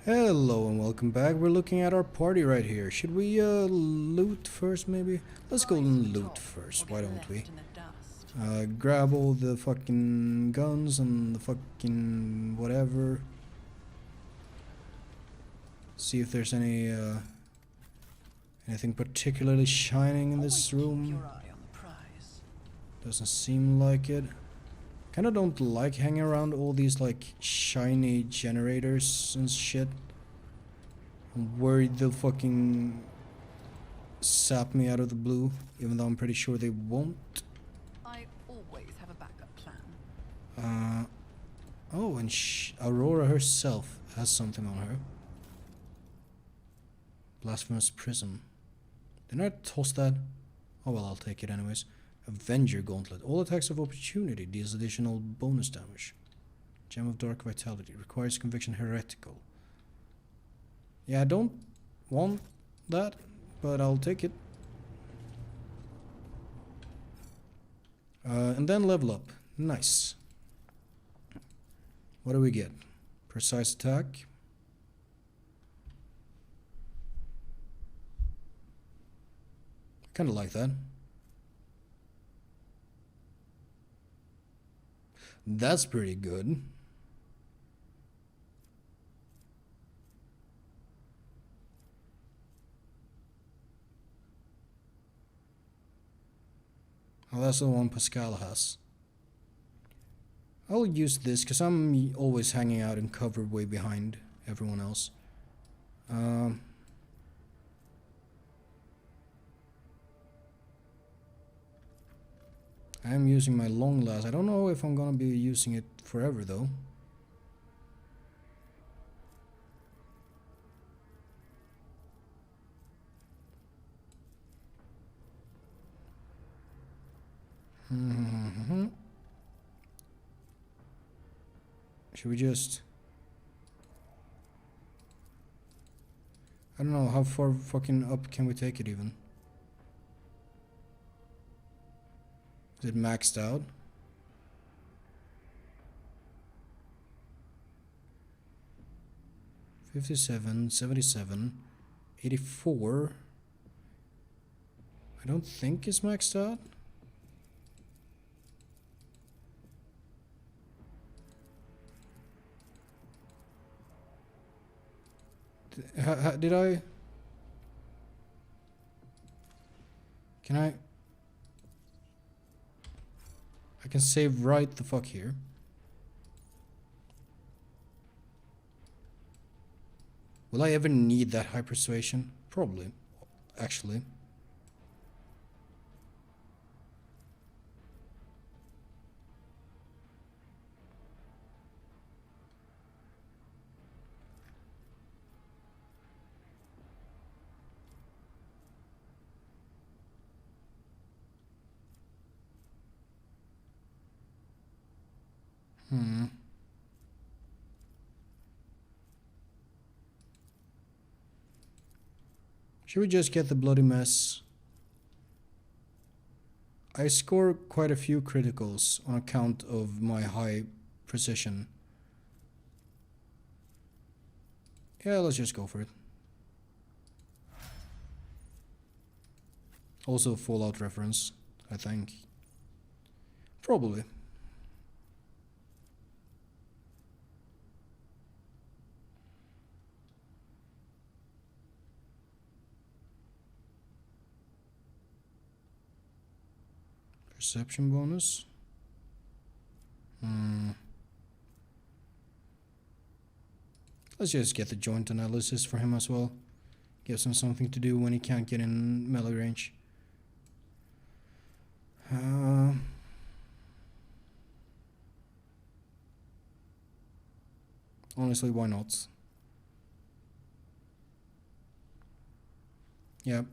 Hello and welcome back. We're looking at our party right here. Should we loot first maybe? Let's go and loot first, why don't we? Grab all the fucking guns and the fucking whatever. See if there's anything particularly shining in this room. Doesn't seem like it. Kinda don't like hanging around all these like shiny generators and shit. I'm worried they'll fucking sap me out of the blue, even though I'm pretty sure they won't. I always have a backup plan. Oh, and Aurora herself has something on her. Blasphemous Prism. Didn't I toss that? Oh well, I'll take it anyways. Avenger Gauntlet. All attacks of opportunity deals additional bonus damage. Gem of Dark Vitality. Requires conviction heretical. Yeah, I don't want that, but I'll take it. And then level up. Nice. What do we get? Precise attack. Kinda like that. That's pretty good. Oh, that's the one Pascal has. I'll use this because I'm always hanging out in cover way behind everyone else. I am using my long last. I don't know if I'm gonna be using it forever though. Should we just... I don't know, how far fucking up can we take it even? Is it maxed out? $57, $77, $84. I don't think it's maxed out. Did I? Can I can save right the fuck here. Will I ever need that high persuasion? Probably, actually. Should we just get the bloody mess? I score quite a few criticals on account of my high precision. Yeah, let's just go for it. Also Fallout reference, I think. Probably. Perception bonus. Let's just get the joint analysis for him as well. Gives him something to do when he can't get in melee range. Honestly, why not? Yep.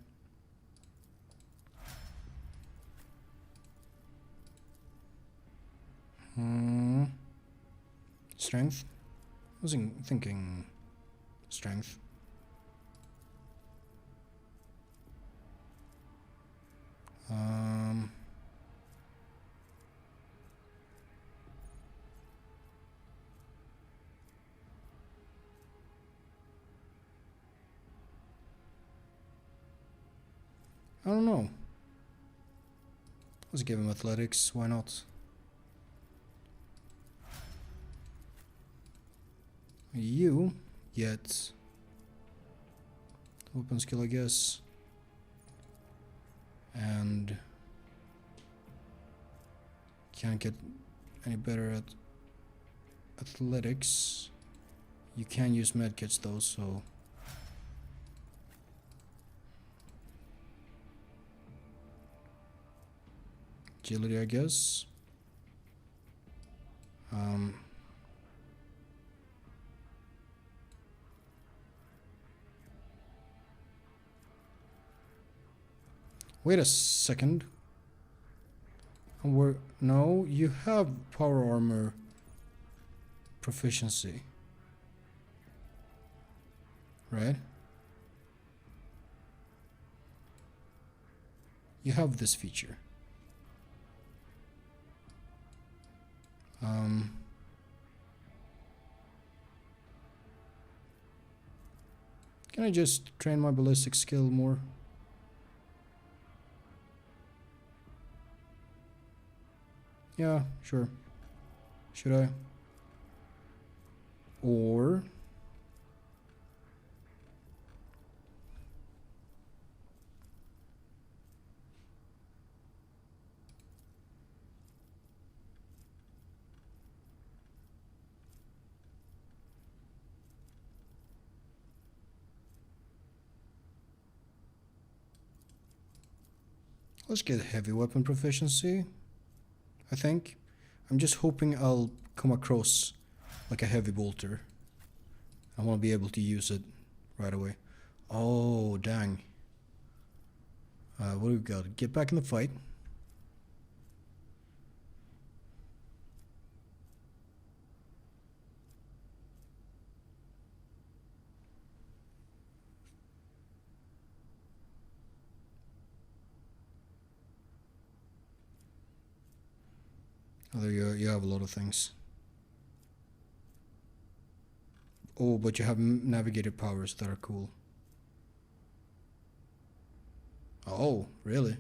Strength? I was thinking strength. I don't know. Let's give him athletics, why not? You get weapon skill, I guess. And can't get any better at athletics. You can use medkits though, so agility, I guess. Wait a second. No, you have power armor proficiency, right? You have this feature. Can I just train my ballistic skill more? Yeah, sure. Should I? Or let's get heavy weapon proficiency, I think. I'm just hoping I'll come across like a heavy bolter. I want to be able to use it right away. Oh, dang. What do we got? Get back in the fight. Oh, there you have a lot of things. Oh, but you have navigated powers that are cool. Oh, really?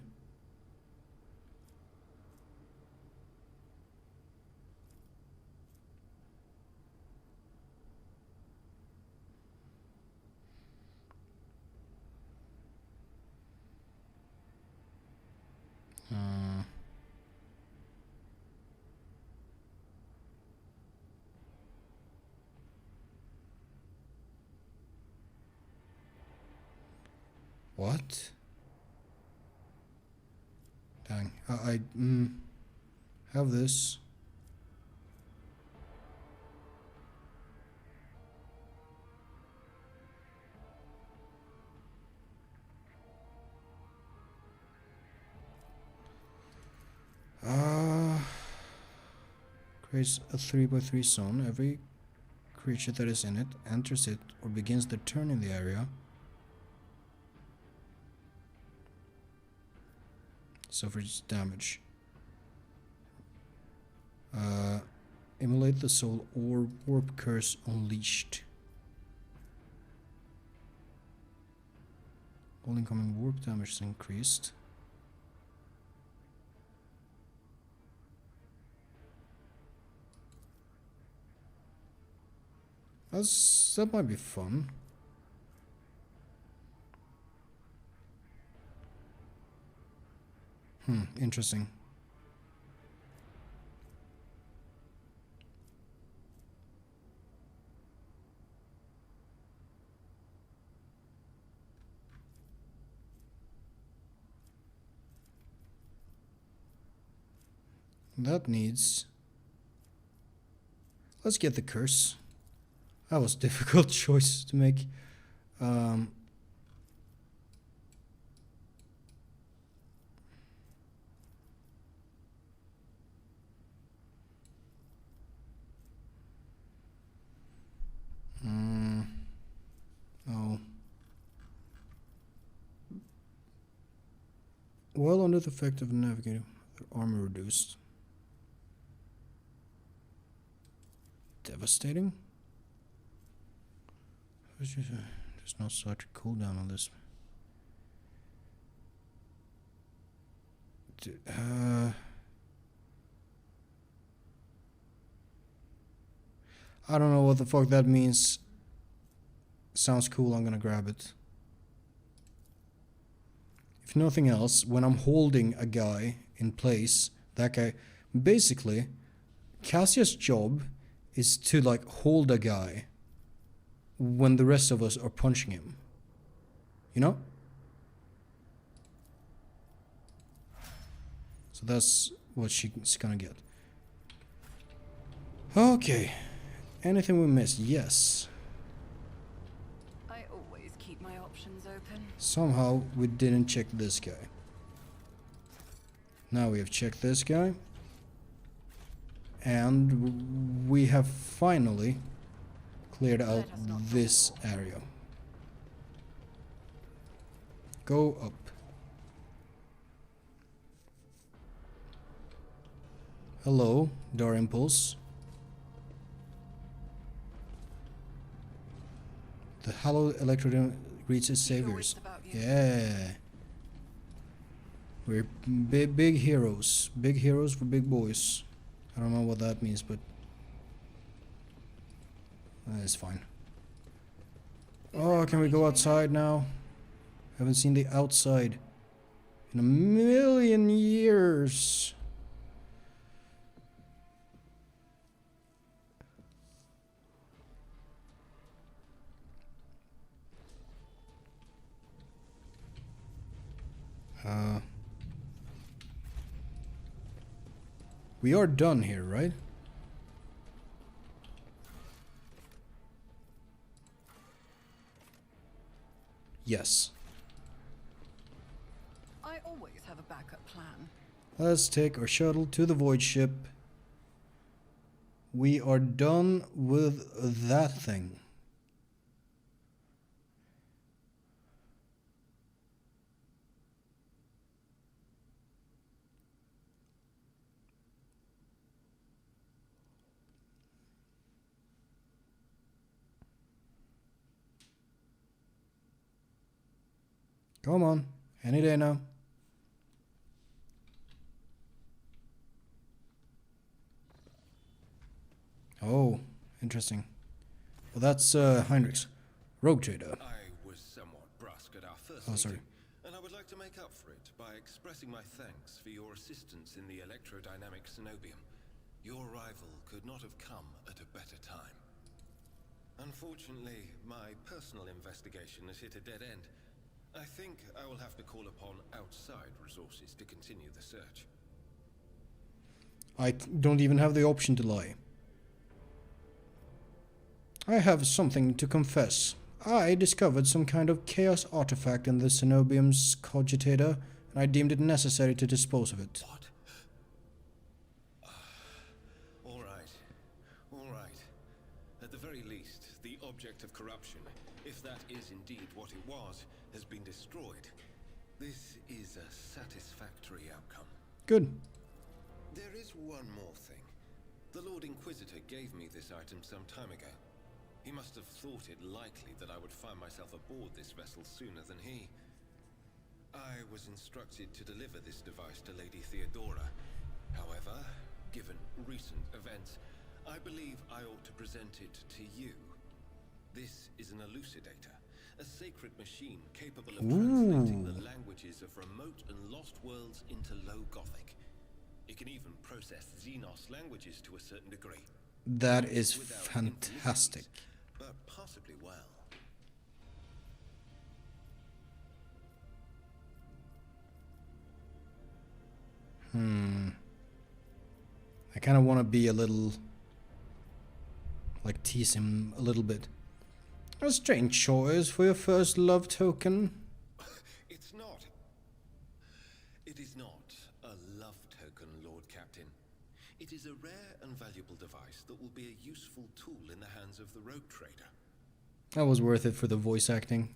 What? Dang. I have this. Creates a 3x3 zone. Every creature that is in it enters it or begins their turn in the area suffers damage. Emulate the soul or warp curse unleashed. All incoming warp damage is increased. That might be fun. Interesting. That needs... Let's get the curse. That was a difficult choice to make. Oh. While under the effect of navigator, their armor reduced. Devastating? There's no such cooldown on this. I don't know what the fuck that means. Sounds cool, I'm gonna grab it. If nothing else, when I'm holding a guy in place, that guy... Basically, Cassia's job is to like hold a guy when the rest of us are punching him. You know? So that's what she's gonna get. Okay. Anything we missed? Yes. I always keep my options open. Somehow we didn't check this guy. Now we have checked this guy. And we have finally cleared out this area. Go up. Hello, Door Impulse. The hallowed electrodome greets its saviors. Yeah. We're big heroes. Big heroes for big boys. I don't know what that means, but it's fine. Oh, can we go outside now? Haven't seen the outside in a million years. We are done here, right? Yes. I always have a backup plan. Let's take our shuttle to the void ship. We are done with that thing. Come on, any day now. Oh, interesting. Well, that's Heinrich's rogue trader. I was somewhat brusque at our first sorry. meeting, and I would like to make up for it by expressing my thanks for your assistance in the electrodynamic Cenobium. Your arrival could not have come at a better time. Unfortunately, my personal investigation has hit a dead end. I think I will have to call upon outside resources to continue the search. I don't even have the option to lie. I have something to confess. I discovered some kind of chaos artifact in the Cenobium's cogitator, and I deemed it necessary to dispose of it. What? All right. All right. At the very least, the object of corruption, if that is indeed what it was, has been destroyed. This is a satisfactory outcome. Good. There is one more thing. The Lord Inquisitor gave me this item some time ago. He must have thought it likely that I would find myself aboard this vessel sooner than he. I was instructed to deliver this device to Lady Theodora. However, given recent events, I believe I ought to present it to you. This is an elucidator, a sacred machine capable of translating the languages of remote and lost worlds into Low Gothic. It can even process Xenos languages to a certain degree. That is Without fantastic. infelicities, but possibly well. I kind of want to be a little... like tease him a little bit. A strange choice for your first love token. It's not. It is not a love token, Lord Captain. It is a rare and valuable device that will be a useful tool in the hands of the rogue trader. That was worth it for the voice acting.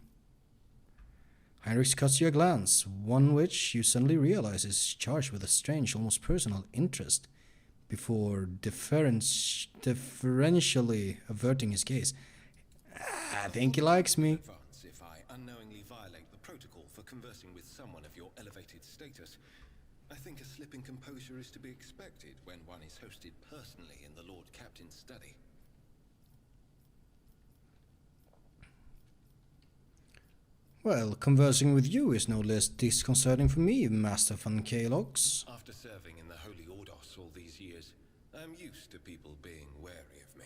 Heinrich cuts you a glance, one which you suddenly realize is charged with a strange, almost personal interest, before deferentially averting his gaze. I think he likes me. Advance if I unknowingly violate the protocol for conversing with someone of your elevated status. I think a slip in composure is to be expected when one is hosted personally in the Lord Captain's study. Well, conversing with you is no less disconcerting for me, Master von Kalox. After serving in the Holy Ordos all these years, I'm used to people being wary of me.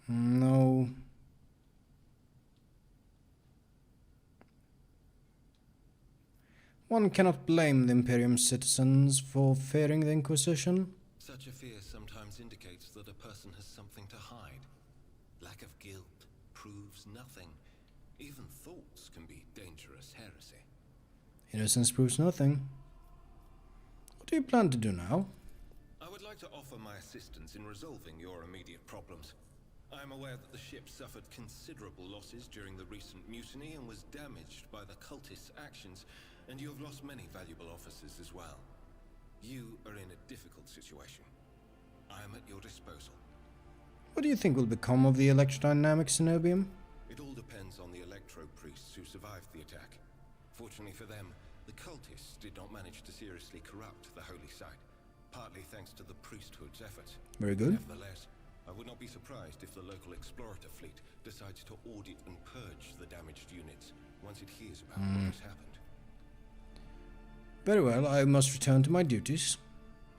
No. One cannot blame the Imperium's citizens for fearing the Inquisition. Such a fear sometimes indicates that a person has something to hide. Lack of guilt proves nothing. Even thoughts can be dangerous heresy. Innocence proves nothing. What do you plan to do now? I would like to offer my assistance in resolving your immediate problems. I am aware that the ship suffered considerable losses during the recent mutiny and was damaged by the cultists' actions, and you have lost many valuable officers as well. You are in a difficult situation. I am at your disposal. What do you think will become of the electrodynamic Cenobium? It all depends on the electro-priests who survived the attack. Fortunately for them, the cultists did not manage to seriously corrupt the holy site, partly thanks to the priesthood's efforts. Very good. Nevertheless, I would not be surprised if the local explorator fleet decides to audit and purge the damaged units once it hears about what has happened. Very well, I must return to my duties.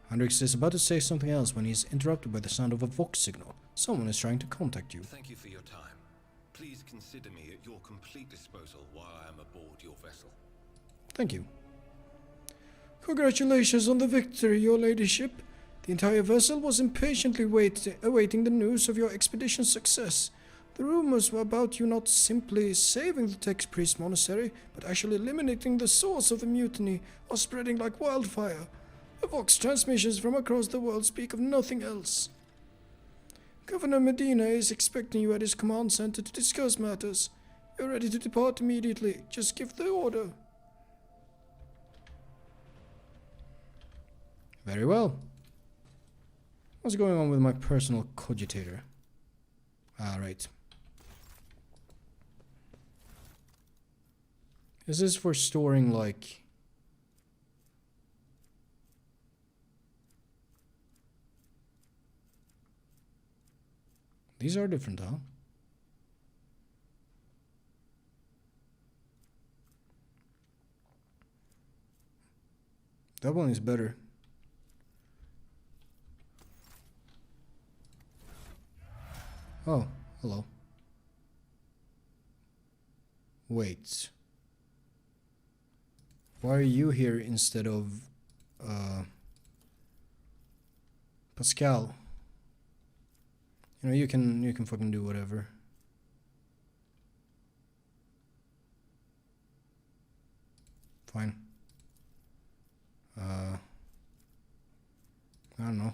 Hendrix is about to say something else when he is interrupted by the sound of a Vox signal. Someone is trying to contact you. Thank you for your time. Please consider me at your complete disposal while I am aboard your vessel. Thank you. Congratulations on the victory, your ladyship. The entire vessel was impatiently awaiting the news of your expedition's success. The rumors were about you not simply saving the Text Priest Monastery, but actually eliminating the source of the mutiny are spreading like wildfire. The Vox transmissions from across the world speak of nothing else. Governor Medina is expecting you at his command center to discuss matters. You're ready to depart immediately. Just give the order. Very well. What's going on with my personal cogitator? Right. Is this for storing, like... These are different, huh? That one is better. Oh, hello. Wait. Why are you here instead of Pascal? You know, you can fucking do whatever. Fine. I don't know.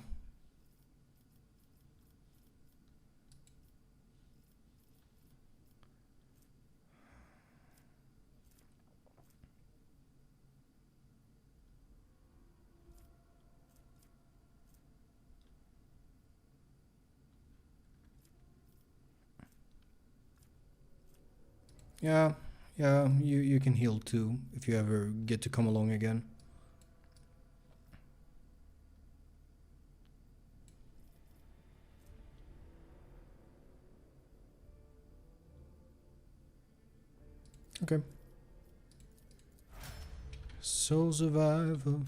Yeah, you can heal too, if you ever get to come along again. Okay. Soul survivor,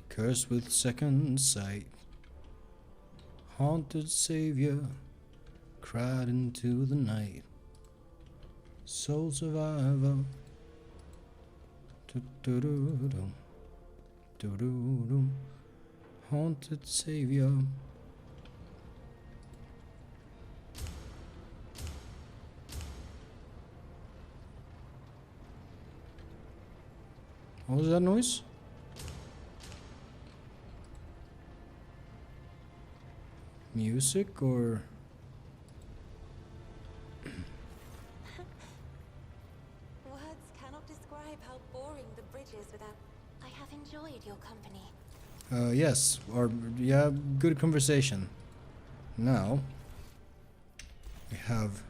cursed with second sight. Haunted savior, cried into the night. Soul survivor. Do-do-do-do. Do-do-do. Haunted savior. What was that noise? Music or... Words cannot describe how boring the bridge is without... I have enjoyed your company. Yes, or yeah, good conversation. Now we have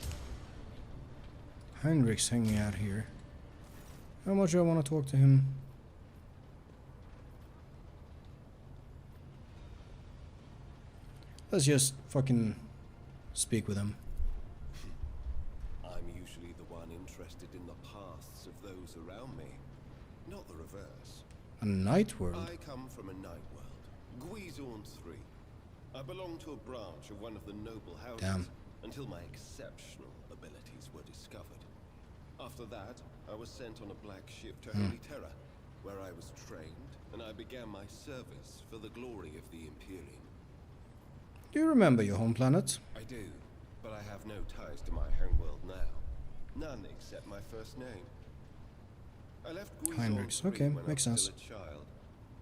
Heinrich's hanging out here. How much do I want to talk to him? Let's just fucking speak with him. I'm usually the one interested in the paths of those around me, not the reverse. A night world? I come from a night world, Guizorn 3. I belong to a branch of one of the noble houses. Damn. Until my exceptional abilities were discovered. After that, I was sent on a black ship to Holy Terra, where I was trained, and I began my service for the glory of the Imperium. Do you remember your home planet? I do, but I have no ties to my homeworld now. None except my first name. I left Heinrichs, Guizorn 3 okay, when makes I was sense. still a child.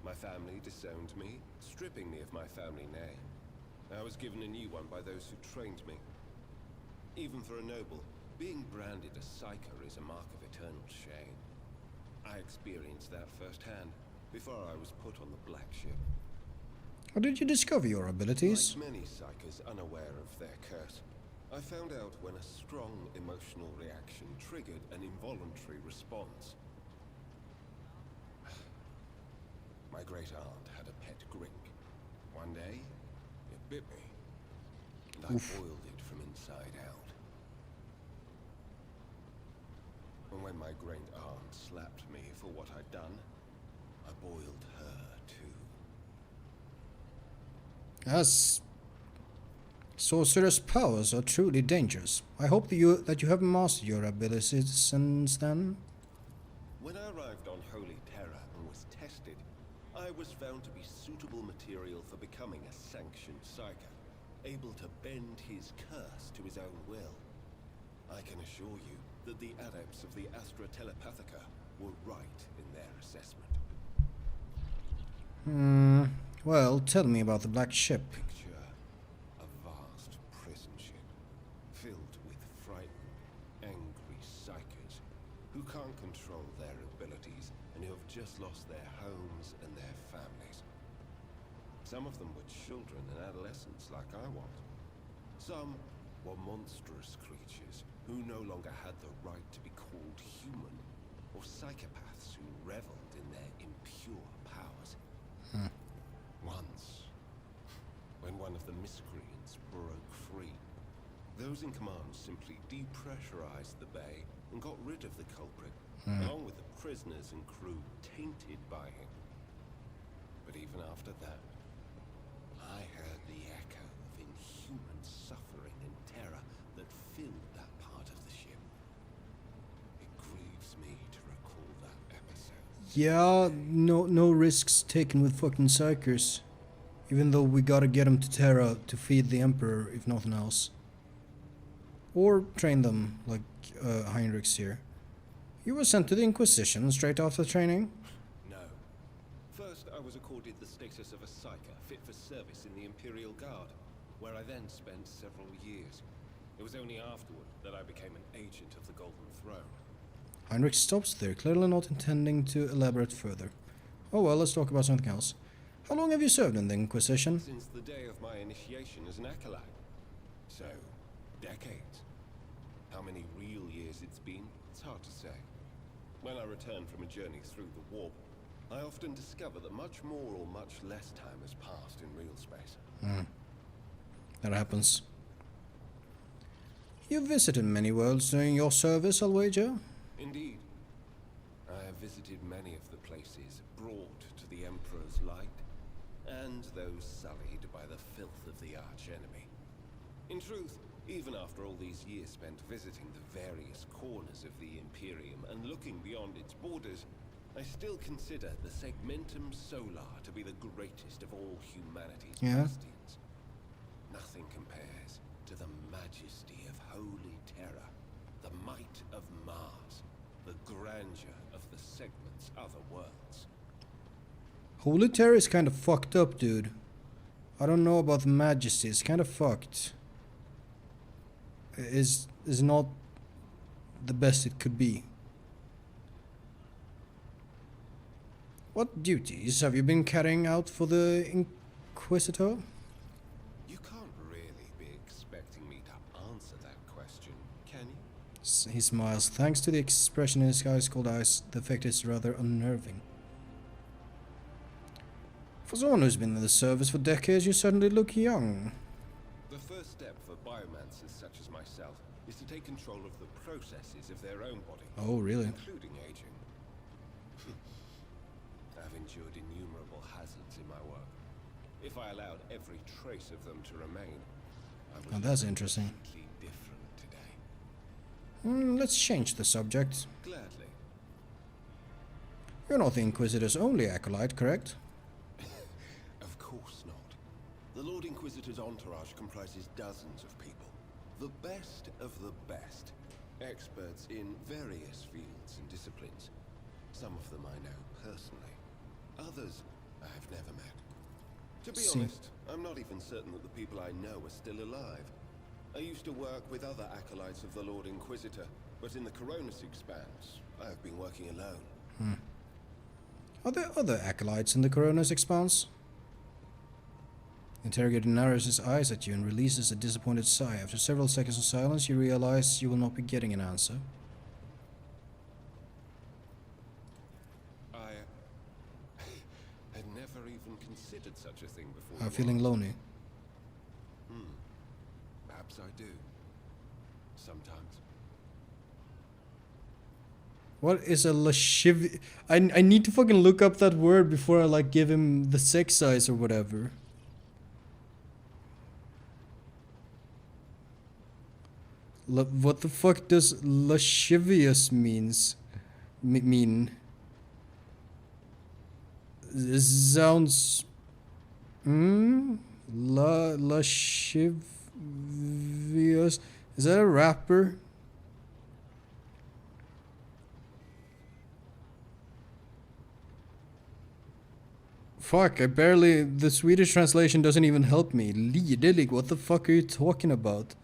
My family disowned me, stripping me of my family name. I was given a new one by those who trained me. Even for a noble, being branded a psyker is a mark of eternal shame. I experienced that firsthand before I was put on the black ship. How did you discover your abilities? Like many psychers unaware of their curse, I found out when a strong emotional reaction triggered an involuntary response. My great aunt had a pet grink. One day, it bit me, and I boiled it from inside out. And when my great aunt slapped me for what I'd done, I boiled her too. As sorcerer's powers are truly dangerous. I hope that you have mastered your abilities since then. When I arrived on Holy Terra and was tested, I was found to be suitable material for becoming a sanctioned psyker, able to bend his curse to his own will. I can assure you that the adepts of the Astra Telepathica were right in their assessment. Well, tell me about the black ship. Picture a vast prison ship filled with frightened, angry psychers who can't control their abilities and who have just lost their homes and their families. Some of them were children and adolescents like I was. Some were monstrous creatures who no longer had the right to be called human, or psychopaths who reveled in their impure powers. Once, when one of the miscreants broke free, those in command simply depressurized the bay and got rid of the culprit, along with the prisoners and crew tainted by him. But even after that, I heard the echo of inhuman suffering and terror that filled that part of the ship. It grieves me to recall that episode. Yeah, no risks taken with fucking psychers. Even though we gotta get them to Terra to feed the Emperor, if nothing else. Or train them, like Heinrichs here. You were sent to the Inquisition straight after training? No. First, I was accorded the status of a psyker fit for service in the Imperial Guard, where I then spent several years. It was only afterward that I became an agent of the Golden Throne. Heinrich stops there, clearly not intending to elaborate further. Oh well, let's talk about something else. How long have you served in the Inquisition? Since the day of my initiation as an acolyte. So, decades. How many real years it's been, it's hard to say. When I return from a journey through the warp, I often discover that much more or much less time has passed in real space. That happens. You visited many worlds during your service, I'll wager? Indeed. I have visited many of the places brought to the Emperor's light, and those sullied by the filth of the archenemy. In truth, even after all these years spent visiting the various corners of the Imperium and looking beyond its borders, I still consider the Segmentum Solar to be the greatest of all humanity's bastions. Nothing compares to the majesty of Holy Terra, the might of Mars, the grandeur of the Segment's other worlds. Holy Terra is kind of fucked up, dude. I don't know about the majesty, it's kind of fucked. Is not the best it could be. What duties have you been carrying out for the Inquisitor? You can't really be expecting me to answer that question, can you? He smiles. Thanks to the expression in his ice-cold eyes, the effect is rather unnerving. For someone who's been in the service for decades, you certainly look young. The first step for biomancers such as myself is to take control of the processes of their own body. Oh, really? Including aging. I've endured innumerable hazards in my work. If I allowed every trace of them to remain, I would Oh, that's interesting. be completely different today. Let's change the subject. Gladly. You're not the Inquisitor's only acolyte, correct? Of course not. The Lord Inquisitor's entourage comprises dozens of people. The best of the best. Experts in various fields and disciplines. Some of them I know personally. Others I have never met. To be honest, I'm not even certain that the people I know are still alive. I used to work with other acolytes of the Lord Inquisitor, but in the Coronis Expanse, I have been working alone. Are there other acolytes in the Corona's expanse? Interrogator narrows his eyes at you and releases a disappointed sigh. After several seconds of silence, you realize you will not be getting an answer. I had never even considered such a thing before. I'm feeling lonely. Perhaps I do. Sometimes. What is a lascivious? I need to fucking look up that word before I like give him the sex size or whatever. What the fuck does lascivious mean? This sounds... Lascivious... Is that a rapper? Fuck, I barely... The Swedish translation doesn't even help me. Liderlig, what the fuck are you talking about?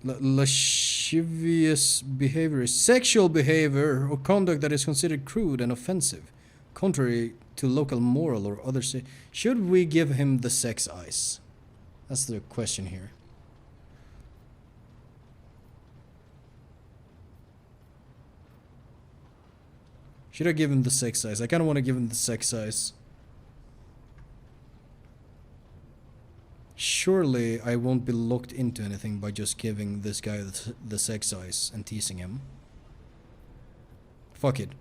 Lascivious behavior is sexual behavior or conduct that is considered crude and offensive, contrary to local moral or other... Should we give him the sex eyes? That's the question here. Should I give him the sex eyes? I kind of want to give him the sex eyes. Surely I won't be locked into anything by just giving this guy the sex eyes and teasing him. Fuck it.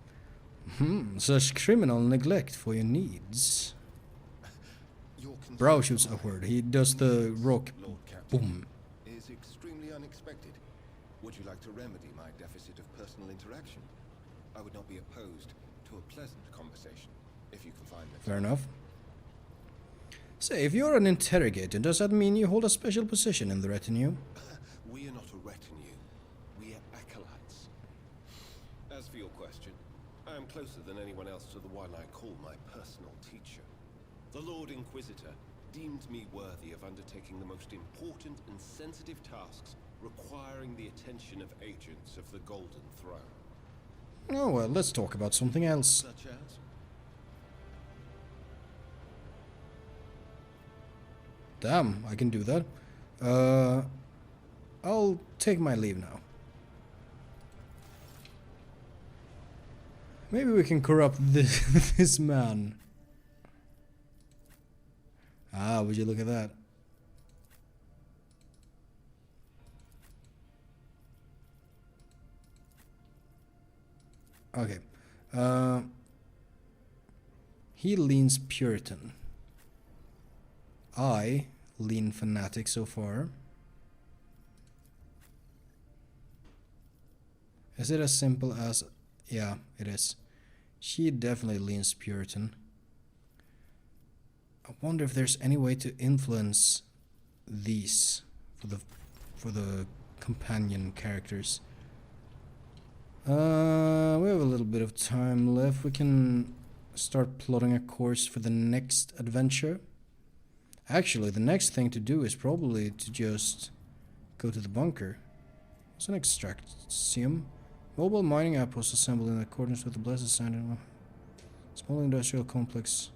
Such criminal neglect for your needs. Brow shoots upward. He does the rock. Boom. Is extremely unexpected. Would you like to remedy my deficit of personal interaction? I would not be opposed to a pleasant conversation, if you can find it. Fair enough. Say, if you're an interrogator, does that mean you hold a special position in the retinue? We are not a retinue. We are acolytes. As for your question, I am closer than anyone else to the one I call my personal teacher. The Lord Inquisitor deemed me worthy of undertaking the most important and sensitive tasks requiring the attention of agents of the Golden Throne. Oh well, let's talk about something else. Such as? Damn, I can do that. I'll take my leave now. Maybe we can corrupt this man. Ah, would you look at that? Okay. He leans Puritan. I lean fanatic so far. Is it as simple as... Yeah, it is. She definitely leans Puritan. I wonder if there's any way to influence these for the companion characters. We have a little bit of time left. We can start plotting a course for the next adventure. Actually, the next thing to do is probably to just go to the bunker. It's an extraction. Mobile mining outpost assembled in accordance with the Blessed Standard. Small industrial complex.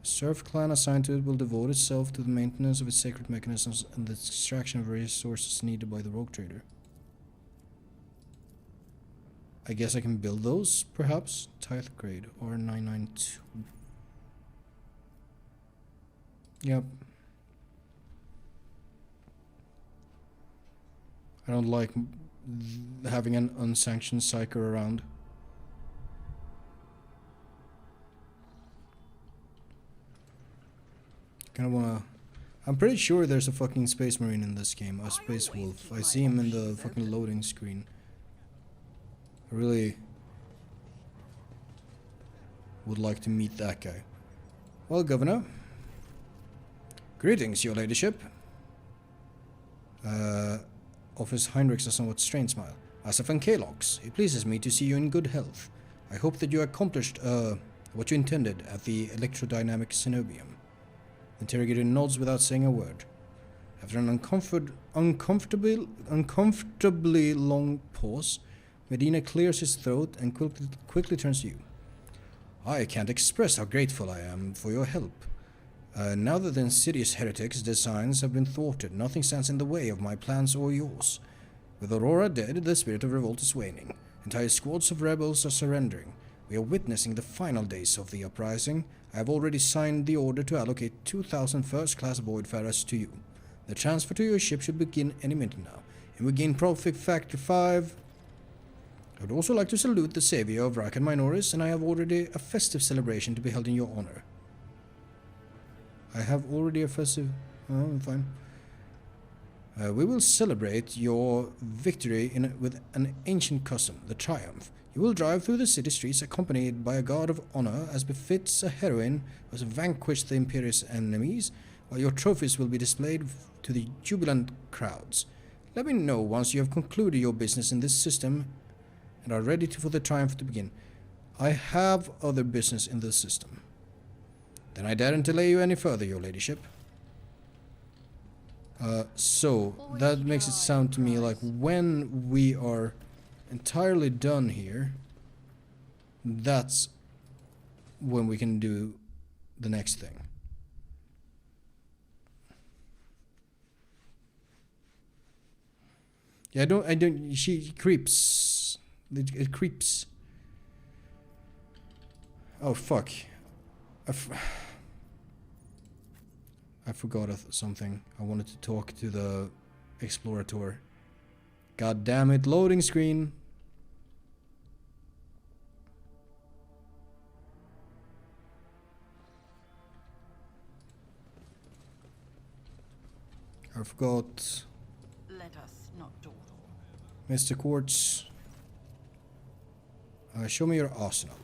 The serf clan assigned to it will devote itself to the maintenance of its sacred mechanisms and the extraction of resources needed by the rogue trader. I guess I can build those, perhaps. Tithe grade, R992. Yep. I don't like having an unsanctioned psyker around. Kinda wanna... I'm pretty sure there's a fucking space marine in this game, a space wolf. I see him in the fucking loading screen. I really would like to meet that guy. Well, Governor. Greetings, your ladyship. Offers Heinrichs a somewhat strained smile. Asaf and Kalox, it pleases me to see you in good health. I hope that you accomplished, what you intended at the electrodynamic Cenobium. Interrogator nods without saying a word. After an uncomfortably long pause, Medina clears his throat and quickly turns to you. I can't express how grateful I am for your help. Now that the insidious heretics' designs have been thwarted, nothing stands in the way of my plans or yours. With Aurora dead, the spirit of revolt is waning. Entire squads of rebels are surrendering. We are witnessing the final days of the uprising. I have already signed the order to allocate 2,000 first-class voidfarers to you. The transfer to your ship should begin any minute now, and we gain profit factor 5. I would also like to salute the savior of Rakan Minoris, and I have already a festive celebration to be held in your honor. I have already a festive... Oh, fine. We will celebrate your victory with an ancient custom, the Triumph. You will drive through the city streets accompanied by a guard of honor, as befits a heroine who has vanquished the Imperious enemies, while your trophies will be displayed to the jubilant crowds. Let me know once you have concluded your business in this system and are ready for the Triumph to begin. I have other business in this system. Then I daren't delay you any further, your ladyship. So, that makes it sound to me like when we are entirely done here, that's when we can do the next thing. Yeah, I don't, she creeps. It creeps. Oh, fuck. I forgot something. I wanted to talk to the explorator. God damn it, loading screen. I forgot. Let us not dawdle. Mr. Quartz. Show me your arsenal.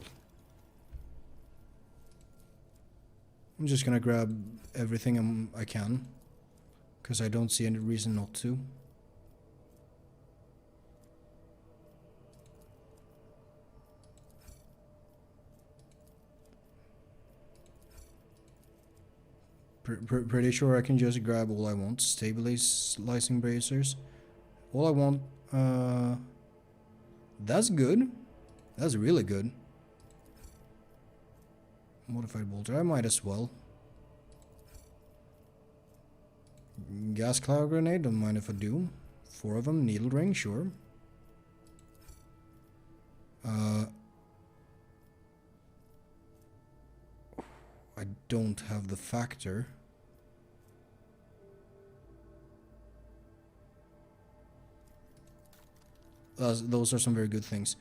I'm just gonna grab everything I can, because I don't see any reason not to. Pretty sure I can just grab all I want. Stabilizing bracers. All I want. That's good. That's really good. Modified bolter. I might as well. Gas cloud grenade. Don't mind if I do. 4 of them. Needle ring. Sure. I don't have the factor. Those are some very good things.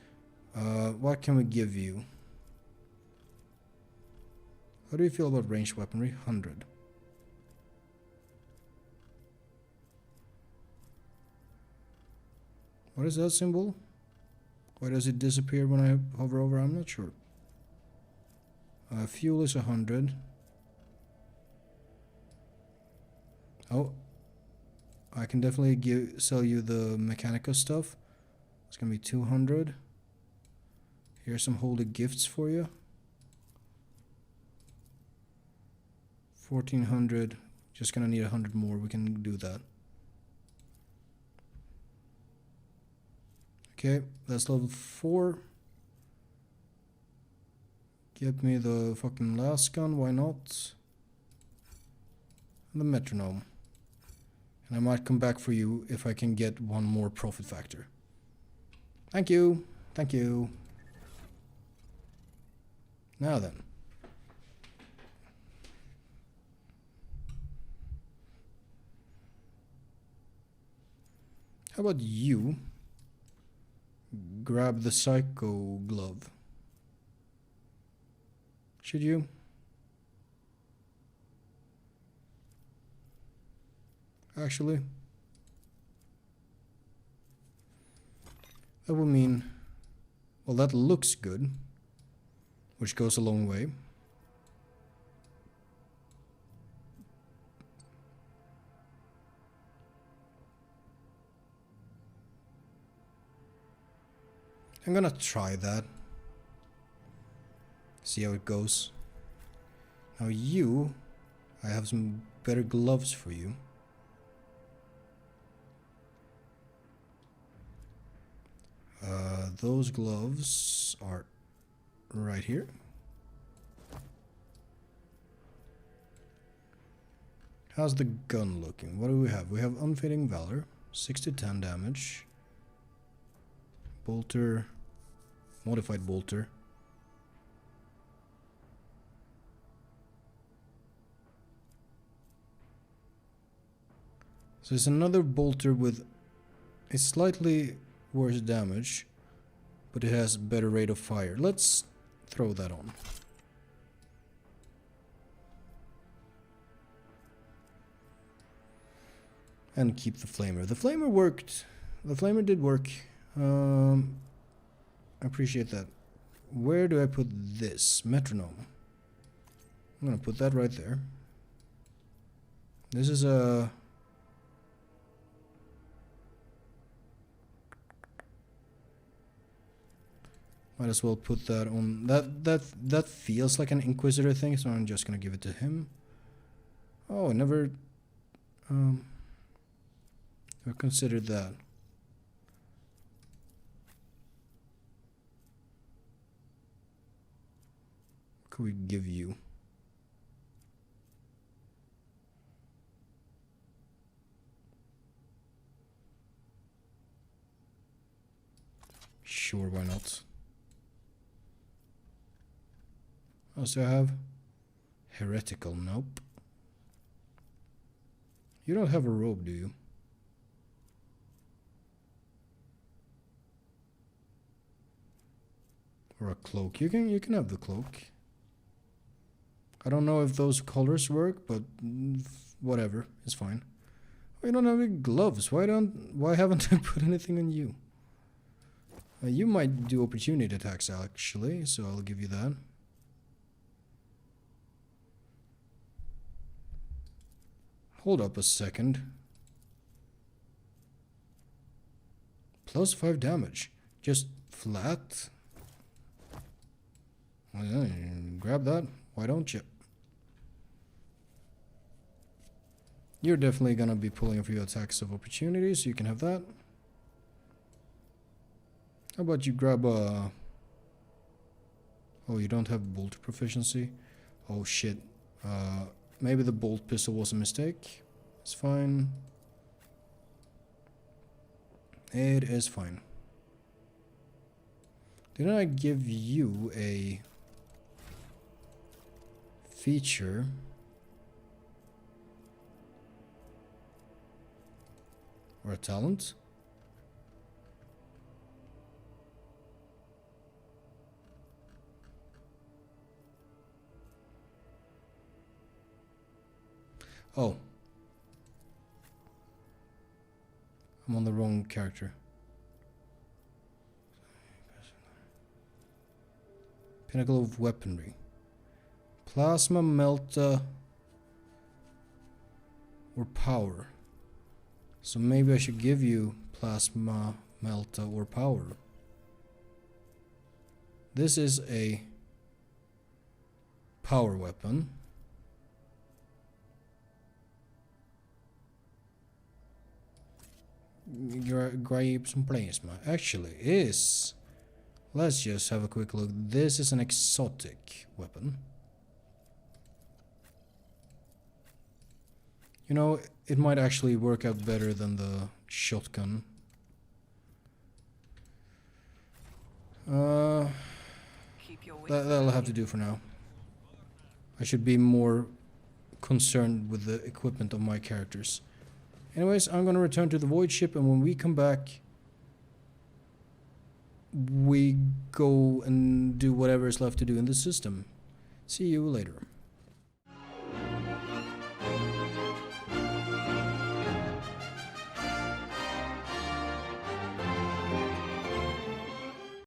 What can we give you? How do you feel about ranged weaponry? 100. What is that symbol? Why does it disappear when I hover over? I'm not sure. Fuel is 100. Oh, I can definitely sell you the Mechanica stuff. It's gonna be 200. Here's some holy gifts for you. 1400. Just gonna need 100 more. We can do that. Okay, that's level 4. Get me the fucking last gun, why not? the metronome. And I might come back for you if I can get one more profit factor. Thank you. Thank you. Now then. How about you grab the psycho glove? Should you? Actually, that would mean, well, that looks good, which goes a long way. I'm gonna try that. See how it goes. Now you, I have some better gloves for you. Those gloves are right here. How's the gun looking? What do we have? We have Unfading Valor, 6 to 10 damage. Bolter, modified bolter. So it's another bolter with a slightly worse damage, but it has better rate of fire. Let's throw that on. And keep the flamer. The flamer worked. The flamer did work. I appreciate that. Where do I put this? Metronome. I'm gonna put that right there. This is a... Might as well put that on. That feels like an Inquisitor thing, so I'm just gonna give it to him. Oh, I never considered that. What could we give you? Sure, why not? Also have heretical. Nope. You don't have a robe, do you? Or a cloak. You can have the cloak. I don't know if those colors work, but whatever, it's fine. Oh, you don't have any gloves. Why haven't I put anything on you? You might do opportunity attacks actually, so I'll give you that. Hold up a second. Plus 5 damage. Just flat. Well, yeah, grab that. Why don't you? You're definitely gonna be pulling a few attacks of opportunity, so you can have that. How about you grab a... Oh, you don't have bolt proficiency? Oh shit. Maybe the bolt pistol was a mistake. It's fine. It is fine. Didn't I give you a feature? Or a talent? Oh. I'm on the wrong character. Pinnacle of Weaponry. Plasma, Melta, or Power. So maybe I should give you Plasma, Melta, or Power. This is a power weapon. Grab some plasma. Actually, is... Let's just have a quick look. This is an exotic weapon. You know, it might actually work out better than the shotgun. Keep your wits That'll have to do for now. I should be more concerned with the equipment of my characters. Anyways, I'm gonna return to the void ship, and when we come back, we go and do whatever is left to do in the system. See you later.